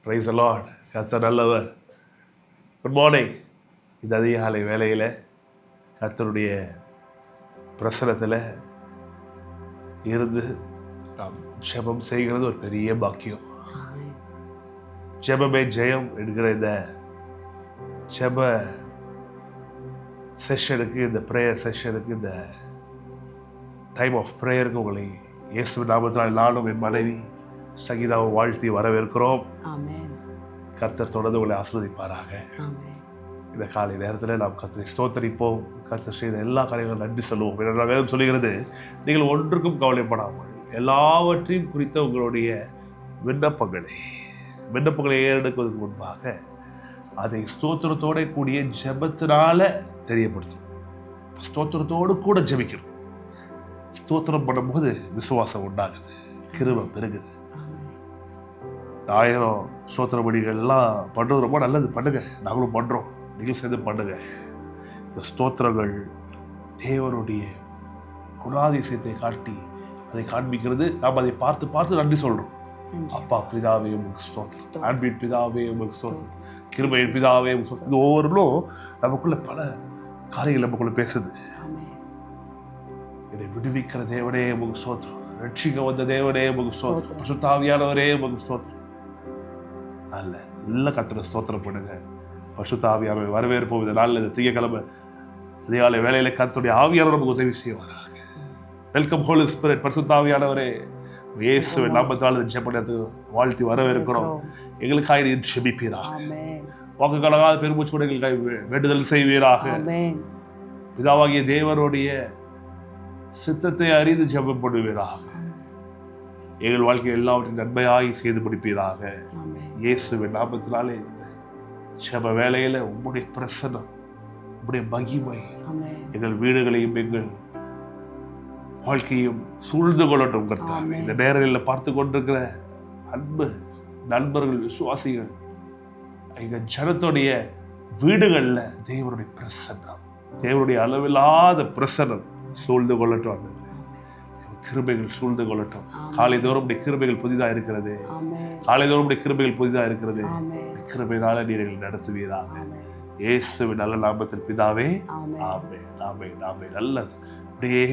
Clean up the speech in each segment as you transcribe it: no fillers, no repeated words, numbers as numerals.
Praise the Lord. கர்த்தர் நல்லவர். Good morning. இந்த அதிகாலை வேளையில் கர்த்தருடைய பிரசனத்தில் இருந்து நாம் ஜெபம் செய்கிறது ஒரு பெரிய பாக்கியம். ஜெபமே ஜெயம் என்கிற இந்த ஜெப செஷனுக்கு, இந்த ப்ரேயர் செஷனுக்கு, இந்த டைம் ஆஃப் ப்ரேயருக்கு உங்களை இயேசு நாமத்தினால் நானும் என் மனைவி சங்கீதாவை வாழ்த்தி வரவேற்கிறோம். கர்த்தர் தொடர்ந்து உங்களை ஆசீர்வதிப்பாராக. இந்த காலை நேரத்தில் நாம் கர்த்தரை ஸ்தோத்தரிப்போம். கர்த்தர் செய்த எல்லா காரியங்களும் நன்றி சொல்லுவோம். ஏனென்றால் வேதம் சொல்லுகிறது, நீங்கள் ஒன்றுக்கும் கவலைப்படாமல் எல்லாவற்றையும் குறித்த உங்களுடைய விண்ணப்பங்களை ஏறெடுப்பதற்கு முன்பாக அதை ஸ்தோத்திரத்தோட கூடிய ஜெபத்தினால தெரியப்படுத்தணும். ஸ்தோத்திரத்தோடு கூட ஜெபிக்கணும். ஸ்தோத்திரம் பண்ணும்போது விசுவாசம் உண்டாகுது, கிருபை பெருகுது. 1000 ஸ்தோத்திர பலிகள் எல்லாம் பண்ணுறது ரொம்ப நல்லது. பண்ணுங்க, நாங்களும் பண்ணுறோம், நீங்களும் சேர்ந்து பண்ணுங்க. இந்த ஸ்தோத்திரங்கள் தேவனுடைய குணாதிசயத்தை காட்டி அதை காண்பிக்கிறது. நாம் அதை பார்த்து பார்த்து நன்றி சொல்கிறோம். அப்பா பிதாவே உங்களுக்கு ஸ்தோத்திரம், அன்பின் பிதாவே உங்களுக்கு ஸ்தோத்திரம், கிருபையின் பிதாவே உங்களுக்கு ஸ்தோத்திரம். இது ஒவ்வொருவரும் நமக்குள்ள பல காரியங்கள் நமக்குள்ள பேசுது. என்னை விடுவிக்கிற தேவனே உங்களுக்கு ஸ்தோத்திரம், ரட்சிக்க வந்த தேவனே உங்களுக்கு ஸ்தோத்திரம், பரிசுத்த ஆவியானவரே உங்களுக்கு ஸ்தோத்திரம். நல்ல கர்த்தரை ஸ்தோத்திரம் பண்ணுங்க. பரிசுத்த ஆவியானவரை வரவேற்போம். இந்த நாளில் இந்த திங்கட்கிழமை அதிகாலை வேளையில கர்த்தருடைய ஆவியானவர் நமக்கு உதவி செய்வாராக. Welcome Holy Spirit. பரிசுத்த ஆவியானவரே இயேசுவின் நாமத்தால் ஜெபத்தை வாழ்த்தி வரவேற்கிறோம். எங்களுக்காக நீர் ஜெபிப்பீராக. வாக்கு கலகாத பெருமூச்சோடு எங்களுக்காக வேண்டுதல் செய்வீராக. பிதாவாகிய தேவனுடைய சித்தத்தை அறிந்து ஜெபம் பண்ணுவீராக. எங்கள் வாழ்க்கையை எல்லாவற்றையும் நன்மையாகி செய்து முடிப்பீராக. இயேசுவின் நாமத்தினாலே ஜெப வேளையில உம்முடைய பிரசன்னம், உம்முடைய மகிமை எங்கள் வீடுகளையும் எங்கள் வாழ்க்கையும் சூழ்ந்து கொள்ளட்டும் கர்த்தாவே. இந்த நேரங்களில் பார்த்து கொண்டிருக்கிற அன்பு நண்பர்கள், விசுவாசிகள், எங்கள் ஜனத்துடைய வீடுகளில் தேவனுடைய பிரசன்னம், தேவனுடைய அளவில்லாத பிரசன்னம் சூழ்ந்து கொள்ளட்டும். கிருபைகள் சூழ்ந்து கொள்ளட்டும். காலைதோறும் உடைய கிருபைகள் புதிதாக இருக்கிறது. காலைதோறும் உடைய கிருபைகள் புதிதாக இருக்கிறது. கிருபையினால நீர்கள் நடத்துவீராக. இயேசுவின் நல்ல நாமத்தில் பிதாவே, ஆமென், ஆமென், ஆமென். நல்லது. அப்படியே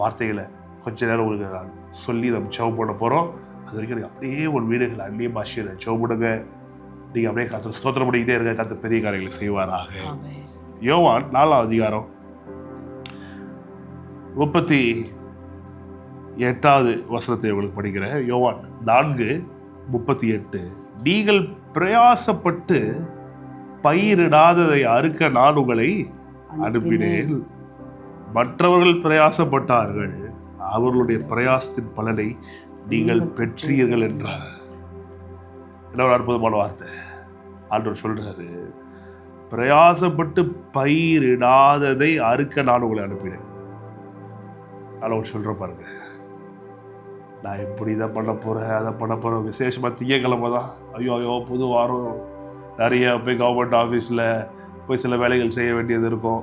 வார்த்தைகளை கொஞ்ச நேரம் உங்களுக்கு நான் சொல்லி நம்ம ஜெபம் பண்ண போகிறோம். அது வரைக்கும் அப்படியே ஒரு வீடுகள் அந்நிய பாஷையில் ஜெபம் பண்ணுங்க. நீங்கள் அப்படியே கர்த்தர் ஸ்தோத்திரம் பண்ணிக்கிட்டே இருக்க. கர்த்தர் பெரிய காரியங்களை செய்வாராக. யோவான் 4ஆம் அதிகாரம் 38வது வசனத்தை உங்களுக்கு படிக்கிறேன். யோவான் 4:38. நீங்கள் பிரயாசப்பட்டு பயிரிடாததை அறுக்க நான் உங்களை அனுப்பினேன். மற்றவர்கள் பிரயாசப்பட்டார்கள், அவர்களுடைய பிரயாசத்தின் பலனை நீங்கள் பெற்றீர்கள் என்றார். என்ன ஒரு அற்புதமான வார்த்தை. ஆண்டவர் சொல்றாரு, பிரயாசப்பட்டு பயிரிடாததை அறுக்க நான் உங்களை அனுப்பினேன். அவர் சொல்ற பாருங்க, நான் இப்படி இதை பண்ண போறேன், அதை பண்ண போறேன். விசேஷமா திங்கக்கிழமை தான். ஐயோ புது வாரம், நிறைய போய் கவர்மெண்ட் ஆஃபீஸில் போய் சில வேலைகள் செய்ய வேண்டியது இருக்கும்.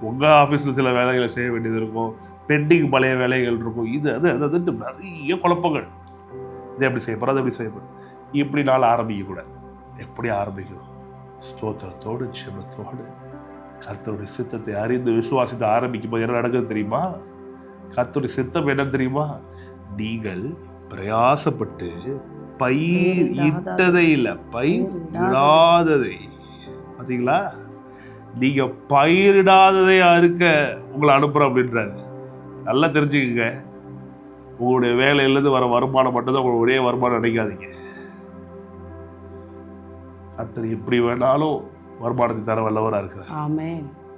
உங்கள் ஆஃபீஸில் சில வேலைகளை செய்ய வேண்டியது இருக்கும். பெண்டிங் பழைய வேலைகள் இருக்கும். இது அதுன்ட்டு நிறைய குழப்பங்கள். இதை எப்படி செய்ய போகிறோம், அதை எப்படி செய்ய போகிறோம். இப்படி நாள் ஆரம்பிக்கக்கூடாது. எப்படி ஆரம்பிக்கணும்? ஸ்தோத்திரத்தோடு ஜெபத்தோடு கர்த்தருடைய சித்தத்தை அறிந்து விசுவாசத்தை ஆரம்பிக்கும் போது என்ன நடக்குது தெரியுமா? கர்த்தருடைய சித்தம் என்ன தெரியுமா? நீங்கள் பிரயாசப்பட்டு பயிரிட்டதை இல்லை, பயிரிடாததை. பார்த்தீங்களா? நீங்க பயிரிடாததை அறுக்க உங்களை அனுப்புறோம் அப்படின்றாரு. நல்லா தெரிஞ்சுக்கங்க, உங்களுடைய வேலையிலேருந்து வர வருமானம் மட்டும்தான் உங்களுக்கு ஒரே வருமானம் நினைக்காதீங்க. கர்த்தர் எப்படி வேணாலும் வருமானத்தை தர வல்லவராக இருக்கிறார்.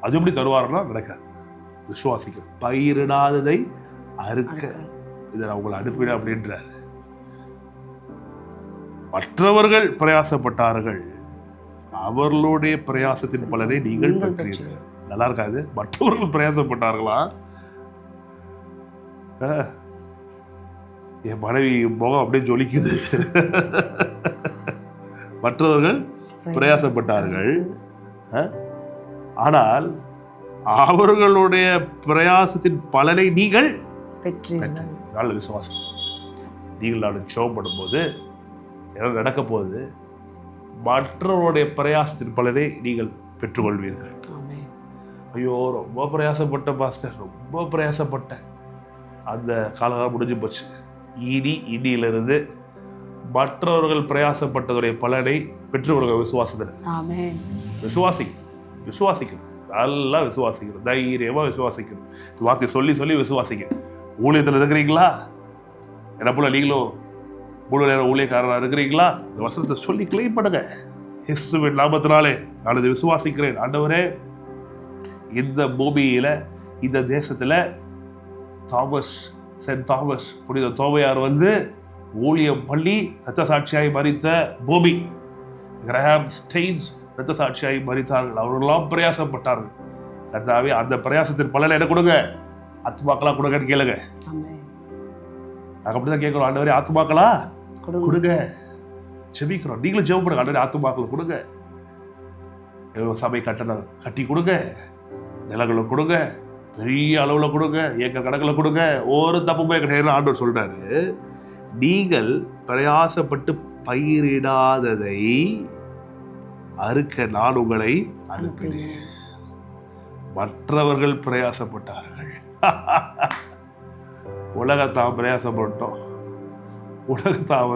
அது எப்படி தருவாருன்னா நடக்காது. விசுவாசிக்க பயிரிடாததை அறுக்க இதை நான் உங்களை அனுப்பினேன் அப்படின்றார். மற்றவர்கள் பிரயாசப்பட்டார்கள், அவர்களுடைய பிரயாசத்தின் பலனை நீங்கள் பெற்றீர்கள். நல்லா இருக்காது? மற்றவர்கள் பிரயாசப்பட்டார்களா? என் மனைவி முகம் அப்படியே ஜொலிக்குது. மற்றவர்கள் பிரயாசப்பட்டார்கள், ஆனால் அவர்களுடைய பிரயாசத்தின் பலனை நீங்கள் பெற்றீர்கள். நல்ல விசுவாசம். நீங்கள் நான் ஜெபம் பண்ணும்போது என்ன நடக்க போகுது? மற்றவருடைய பிரயாசத்தின் பலனை நீங்கள் பெற்றுக்கொள்வீர்கள். ஐயோ ரொம்ப பிரயாசப்பட்ட பாஸ்டர், ரொம்ப பிரயாசப்பட்டேன், அந்த காலகாலம் முடிஞ்சு போச்சு. இனியிலிருந்து மற்றவர்கள் பிரயாசப்பட்டதுடைய பலனை பெற்றுக்கொள்கிற விசுவாசத்தில் விசுவாசிக்கணும், நல்லா விசுவாசிக்கணும், தைரியமாக விசுவாசிக்கணும். வாசி சொல்லி சொல்லி விசுவாசிக்கணும். ஊழியத்தில் இருக்கிறீங்களா? என்ன போல நீங்களும் முழு நேரம் ஊழியக்காரராக இருக்கிறீங்களா? இந்த வசனத்தை சொல்லி கிளைம் பண்ணுங்க. இயேசுவின் நாமத்தினாலே நான் இதை விசுவாசிக்கிறேன். ஆண்டவரே, இந்த பூமியில, இந்த தேசத்துல சென்ட் தாமஸ் புனித தோமையார் ஊழியம் பள்ளி இரத்த சாட்சியாய் மரித்த பூமி. கிரஹாம் ஸ்டெயின்ஸ் இரத்த சாட்சியாய் மரித்தார்கள். அவர்களெல்லாம் பிரயாசப்பட்டார்கள். கர்த்தாவே, அந்த பிரயாசத்தின் பலனை என்ன கொடுங்க, ஆத்மாக்களா கொடுங்கன்னு கேளுங்க. நாங்கள் அப்படிதான் கேட்கிறோம். ஆண்டவரே, ஆத்மாக்களா கொடுங்க, ஜெபிக்கிறோம். நீங்களும் ஜெபம் பண்ணுங்க. ஆண்டவரே, ஆத்மாக்களை கொடுங்க, சபை கட்டணம் கட்டி கொடுங்க, நிலங்களை கொடுங்க, பெரிய அளவில் கொடுங்க, ஏக்கர் கணக்கில் கொடுங்க, ஒரு தப்புமே கிடையாது. ஆண்டவர் சொல்றாரு, நீங்கள் பிரயாசப்பட்டு பயிரிடாததை அறுக்க நான் உங்களை அனுப்பினேன். மற்றவர்கள் பிரயாசப்பட்டார்கள். உலகத்தான் பிரயாசப்பட்டோம். உலகத்தான்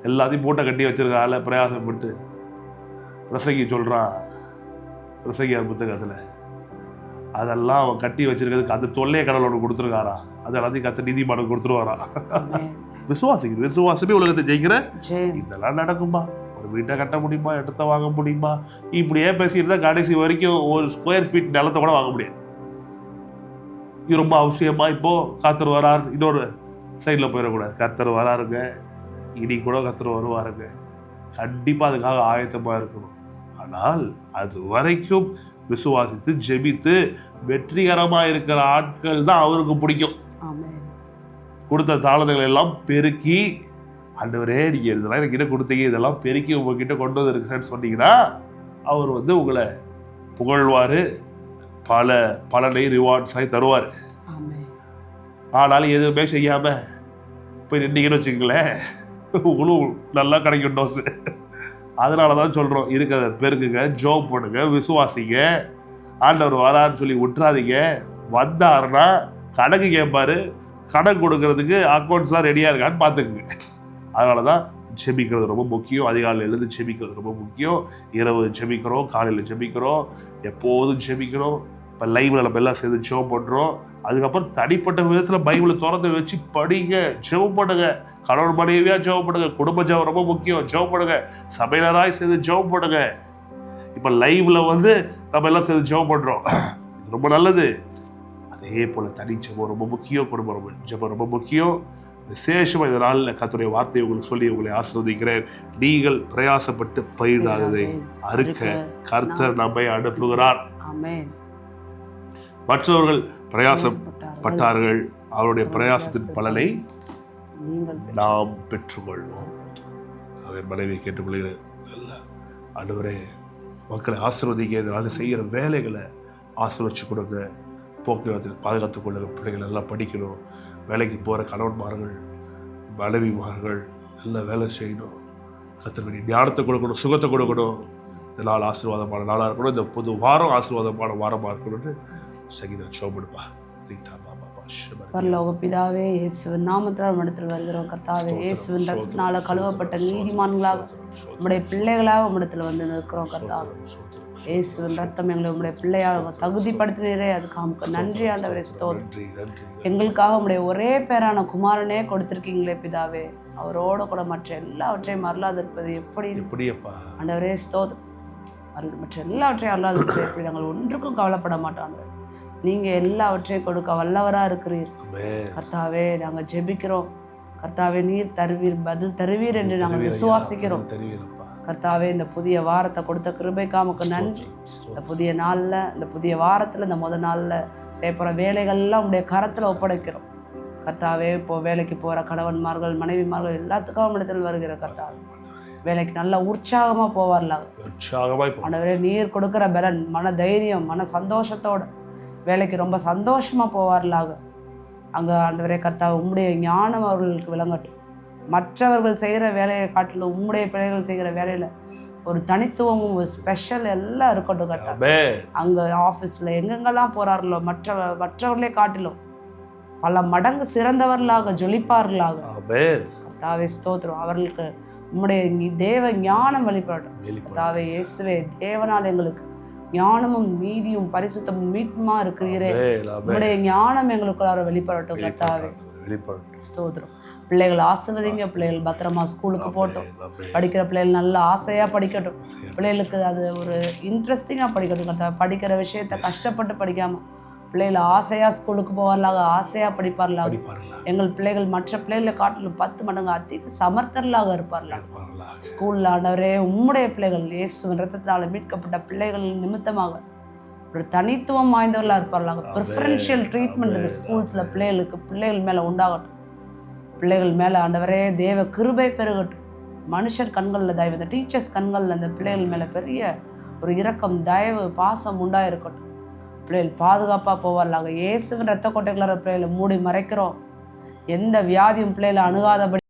எல்லாத்தையும் மூட்டை கட்டி வச்சிருக்கால பிரயாசப்பட்டு பிரசங்கி சொல்றான். பிரசங்கியார் புத்தகத்தில் அதெல்லாம் அவன் கட்டி வச்சிருக்கிறதுக்கு அந்த தொல்லையை கடவுள் ஒன்று கொடுத்துருக்காரா? அது எல்லாத்தையும் கத்த நீதிமானம் கொடுத்துருவாரா? விசுவாசமே உலகத்தை ஜெயிக்கிற. இதெல்லாம் நடக்குமா? ஒரு வீட்டை கட்ட முடியுமா? இடத்த வாங்க முடியுமா? இப்படியே பேசியிருந்தா கடைசி வரைக்கும் ஒரு ஸ்கொயர் ஃபீட் நிலத்தை கூட வாங்க முடியாது. இது ரொம்ப அவசியமா? இப்போ கர்த்தர் வரார், இன்னொரு சைடில் போயிடக்கூடாது. கர்த்தர் வராருங்க, இனி கூட கர்த்தர் வருவாருங்க. கண்டிப்பாக அதுக்காக ஆயத்தமாக இருக்கணும். ஆனால் அது வரைக்கும் விசுவாசித்து ஜெபித்து வெற்றிகரமாக இருக்கிற ஆட்கள் தான் அவருக்கு பிடிக்கும். கொடுத்த தாளங்களை எல்லாம் பெருக்கி, ஆண்டவரே நீங்க இதெல்லாம் என்கிட்ட கொடுத்தீங்க, இதெல்லாம் பெருக்கி உங்ககிட்ட கொண்டு வந்து இருக்கிறேன்னு சொன்னீங்கன்னா அவர் உங்களை புகழ்வார், பல பலனை ரிவார்ட்ஸாகி தருவார். ஆனாலும் எதுவுமே செய்யாம போய் நின்றீங்கன்னு வச்சுக்கங்களேன், உங்களுக்கு நல்லா கிடைக்கும் டோஸு. அதனால தான் சொல்கிறோம், இருக்கிறத பெருக்குங்க, ஜோப் பண்ணுங்க, விசுவாசிங்க. ஆண்டவர் வரான்னு சொல்லி விட்டுறாதீங்க. வந்தாருன்னா கணக்கு கேட்பாரு, கணக்கு கொடுக்கறதுக்கு அக்கௌண்ட்ஸ்லாம் ரெடியாக இருக்கான்னு பார்த்துக்குங்க. அதனால தான் ஜெபிக்கிறது ரொம்ப முக்கியம். அதிகாலையில் எழுந்து ஜெபிக்கிறது ரொம்ப முக்கியம். இரவு ஜெபிக்கிறோம், காலையில் ஜெபிக்கிறோம், எப்போதும் ஜெபிக்கிறோம். இப்போ லைவ்ல நம்ம எல்லாம் சேர்ந்து ஜெபம் பண்ணுறோம். அதுக்கப்புறம் தனிப்பட்ட விதத்தில் பைபிளை திறந்து வச்சு படிங்க, ஜெபம் பண்ணுங்க. கணவன் மனைவியாக ஜெபம் பண்ணுங்க. குடும்ப ஜெபம் ரொம்ப முக்கியம், ஜெபம் பண்ணுங்க. சபையினராய் சேர்ந்து ஜெபம் பண்ணுங்க. இப்போ லைவ்ல நம்ம எல்லாம் சேர்ந்து ஜெபம் பண்ணுறோம், ரொம்ப நல்லது. அதே போல் தனி ஜெபம் ரொம்ப முக்கியம், குடும்ப ஜெபம் ரொம்ப முக்கியம். விசேஷமாக இந்த நாளில் கர்த்தருடைய வார்த்தையை உங்களுக்கு சொல்லி உங்களை ஆசீர்வதிக்கிறேன். நீங்கள் பிரயாசப்பட்டு பயிரிடாததை அறுக்க கர்த்தர் நம்மை அனுப்புகிறார். மற்றவர்கள் பிரயாசப்பட்டார்கள், அவருடைய பிரயாசத்தின் பலனை நாம் பெற்றுக்கொள்வோம். அவர் மனைவியை கேட்டுக்கொள்கிறேன். ஆண்டவரே, மக்களை ஆசீர்வதிக்க, இதனால செய்கிற வேலைகளை ஆசீர்வதிச்சு கொடுங்க. போக்குவரத்தில் பாதுகாத்துக் கொள்ளுங்க. பிள்ளைகள் நல்லா படிக்கணும். வேலைக்கு போகிற கணவன்மார்கள், மனைவிமார்கள் நல்லா வேலை செய்யணும். கர்த்தருடைய ஞானத்தை கொடுக்கணும், சுகத்தை கொடுக்கணும். இந்த நாள் ஆசீர்வாதமான நாளாக இருக்கணும். இந்த புது வாரம் ஆசீர்வாதமான வாரமாக இருக்கணும்னு சங்கீதம் சோபடுப்பா. பரலோக பிதாவே, இயேசுவின் நாமத்தால் இடத்தில் வருகிறோம். கர்த்தாவே, இயேசுவின் ரத்தத்தினால கழுவப்பட்ட நீதிமான்களாக உம்முடைய பிள்ளைகளாக உம்மிடத்தில் நிற்கிறோம். கர்த்தாவே, இயேசுவின் ரத்தம் எங்களை உம்முடைய பிள்ளையாக தகுதிப்படுத்தினீரே, அதுக்கு நமக்கு நன்றி ஆண்டவரே. ஸ்தோத்திரம். எங்களுக்காக உம்முடைய ஒரே பேரான குமாரனே கொடுத்திருக்கீங்களே பிதாவே, அவரோட கூட மற்ற எல்லாவற்றையும் அருளாது இருப்பது எப்படி ஆண்டவரே? ஸ்தோத்திரம். மற்ற எல்லாவற்றையும் அருளாது இருப்பது எப்படி? நாங்கள் ஒன்றுக்கும் கவலைப்பட மாட்டோம். நீங்கள் எல்லாவற்றையும் கொடுக்க வல்லவராக இருக்கிறீர். கர்த்தாவே, நாங்கள் ஜெபிக்கிறோம். கர்த்தாவே, நீர் தருவீர், பதில் தருவீர் என்று நாங்கள் விசுவாசிக்கிறோம். கர்த்தாவே, இந்த புதிய வாரத்தை கொடுத்த கிருபைக்கு நமக்கு நன்றி. இந்த புதிய நாளில், இந்த புதிய வாரத்தில், இந்த முதல் நாளில் செய்யப்படுற வேலைகள்லாம் உங்களுடைய கரத்தில் ஒப்படைக்கிறோம். கர்த்தாவே, இப்போ வேலைக்கு போகிற கணவன்மார்கள், மனைவிமார்கள் எல்லாத்துக்கும் நம்மிடத்தில் வருகிற கர்த்தாவே, வேலைக்கு நல்லா உற்சாகமாக போவார்ல. ஆண்டவரே, நீர் கொடுக்குற பலன், மன தைரியம், மன சந்தோஷத்தோட வேலைக்கு ரொம்ப சந்தோஷமாக போவார்களாக. அங்கே ஆண்டவரே கர்த்தாவே, உம்முடைய ஞானம் அவர்களுக்கு விளங்கட்டும். மற்றவர்கள் செய்கிற வேலையை காட்டிலும் உம்முடைய பிள்ளைகள் செய்கிற வேலையில் ஒரு தனித்துவமும் ஒரு ஸ்பெஷல் எல்லாம் இருக்கட்டும் கர்த்தாவே. அங்கே ஆஃபீஸில் எங்கெங்கெல்லாம் போகிறார்களோ மற்றவர்களே காட்டிலும் பல மடங்கு சிறந்தவர்களாக ஜொலிப்பார்களாக கர்த்தாவே ஸ்தோத்திரம். அவர்களுக்கு உம்முடைய தேவ ஞானம் வெளிப்படட்டும் கர்த்தாவே. இயேசுவே, தேவனால் எங்களுக்கு ஞானமும் நீதியும் பரிசுத்தமும் மீட்புமா இருக்கிறீரே, உம்முடைய ஞானம் எங்களுக்குள்ளார வெளிப்படட்டும் கர்த்தாவே. ஸ்தோத்திரம். பிள்ளைகள் ஆசிர்வதிங்க. பிள்ளைகள் பத்திரமா ஸ்கூலுக்கு போட்டோம். படிக்கிற பிள்ளைகள் நல்லா ஆசையாக படிக்கட்டும். பிள்ளைகளுக்கு அது ஒரு இன்ட்ரெஸ்டிங்காக படிக்கட்டும் கர்த்தாவே. படிக்கிற விஷயத்த கஷ்டப்பட்டு படிக்காமல் பிள்ளைகள் ஆசையாக ஸ்கூலுக்கு போவார்களாக, ஆசையாக படிப்பார்களாக. எங்கள் பிள்ளைகள் மற்ற பிள்ளைகளை காட்டிலும் 10 மடங்கு அதிக சமர்த்தர்களாக இருப்பார்களாக. ஸ்கூலில் ஆண்டவரே உம்முடைய பிள்ளைகள் இயேசுவின் இரத்தத்தினால மீட்கப்பட்ட பிள்ளைகள் நிமித்தமாக ஒரு தனித்துவம் வாய்ந்தவர்களாக இருப்பார்களாக. ப்ரிஃபரன்ஷியல் ட்ரீட்மெண்ட் இந்த ஸ்கூல்ஸில் பிள்ளைகள் மேலே உண்டாகட்டும். பிள்ளைகள் மேலே ஆண்டவரே தேவ கிருபை பெருகட்டும். மனுஷர் கண்களில் தயவு, இந்த டீச்சர்ஸ் கண்களில் அந்த பிள்ளைகள் மேலே பெரிய ஒரு இரக்கம், தயவு, பாசம் உண்டாயிருக்கட்டும். பிள்ளைகள் பாதுகாப்பாக போவார்களாக. இயேசுவின் இரத்த கோட்டைக்குள்ளார பிள்ளைகளை மூடி மறைக்கிறோம். எந்த வியாதியும் பிள்ளைகளை அணுகாதபடி